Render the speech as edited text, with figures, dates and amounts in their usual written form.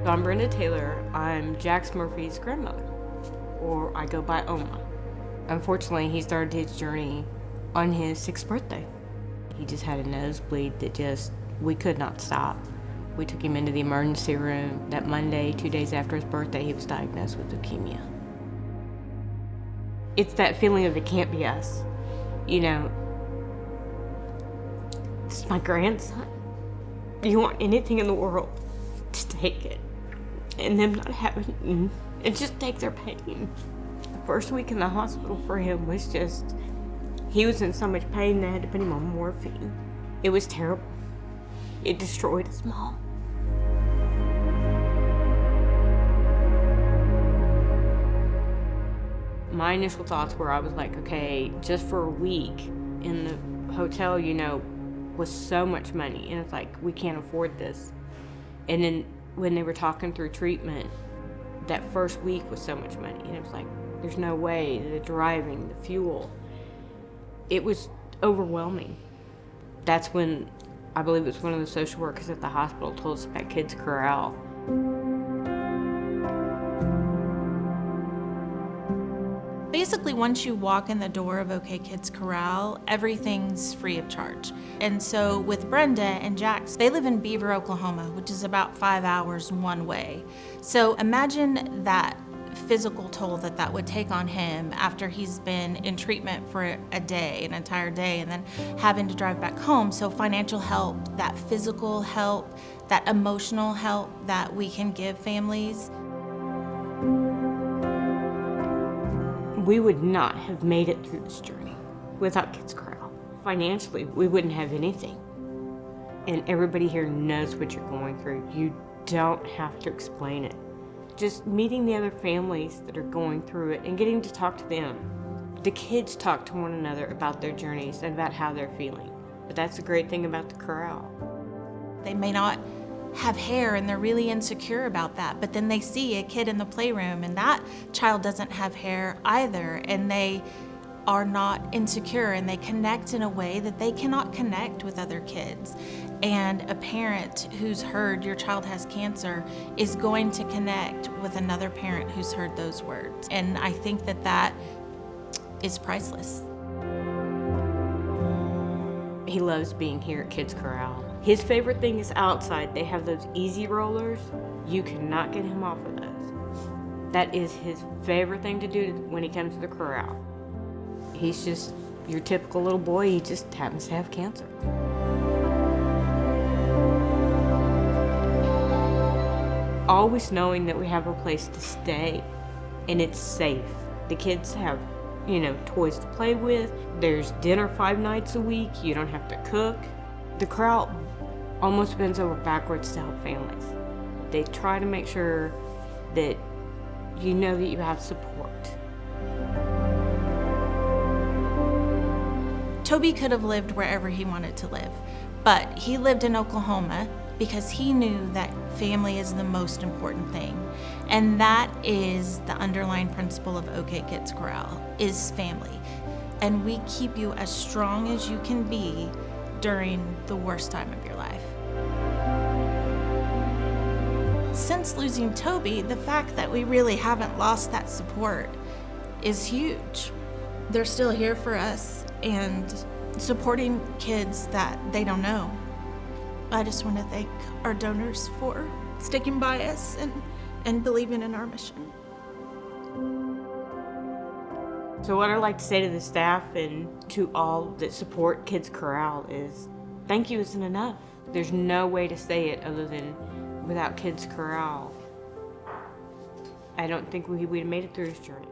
So I'm Brenda Taylor. I'm Jax Murphy's grandmother, or I go by Oma. Unfortunately, he started his journey on his 6th birthday. He just had a nosebleed that we could not stop. We took him into the emergency room. That Monday, 2 days after his birthday, he was diagnosed with leukemia. It's that feeling of it can't be us. You know, it's my grandson. You want anything in the world to take it. And them not having it just take their pain. The first week in the hospital for him was he was in so much pain they had to put him on morphine. It was terrible. It destroyed us all. My initial thoughts were, I was like, okay, just for a week in the hotel, was so much money. And it's like, we can't afford this. And then when they were talking through treatment, that first week was so much money. And it was like, there's no way, the driving, the fuel. It was overwhelming. That's when, I believe it was one of the social workers at the hospital told us about Kids Corral. Basically, once you walk in the door of OK Kids Corral, everything's free of charge. And so with Brenda and Jax, they live in Beaver, Oklahoma, which is about 5 hours one way. So imagine that physical toll that would take on him after he's been in treatment for a day, an entire day, and then having to drive back home. So financial help, that physical help, that emotional help that we can give families. We would not have made it through this journey without Kids Corral. Financially, we wouldn't have anything. And everybody here knows what you're going through. You don't have to explain it. Just meeting the other families that are going through it and getting to talk to them. The kids talk to one another about their journeys and about how they're feeling. But that's the great thing about the corral. They may not have hair and they're really insecure about that, but then they see a kid in the playroom and that child doesn't have hair either, and they are not insecure and they connect in a way that they cannot connect with other kids. And a parent who's heard your child has cancer is going to connect with another parent who's heard those words. And I think that is priceless. He loves being here at Kids Corral. His favorite thing is outside. They have those easy rollers. You cannot get him off of those. That is his favorite thing to do when he comes to the corral. He's just your typical little boy. He just happens to have cancer. Always knowing that we have a place to stay and it's safe. The kids have toys to play with. There's dinner 5 nights a week. You don't have to cook. The corral almost bends over backwards to help families. They try to make sure that you know that you have support. Toby could have lived wherever he wanted to live, but he lived in Oklahoma because he knew that family is the most important thing. And that is the underlying principle of OK Kids Corral, is family. And we keep you as strong as you can be during the worst time of your life. Since losing Toby, the fact that we really haven't lost that support is huge. They're still here for us and supporting kids that they don't know. I just want to thank our donors for sticking by us and believing in our mission. So what I'd like to say to the staff and to all that support Kids Corral is thank you isn't enough. There's no way to say it other than without Kids Corral, I don't think we'd have made it through this journey.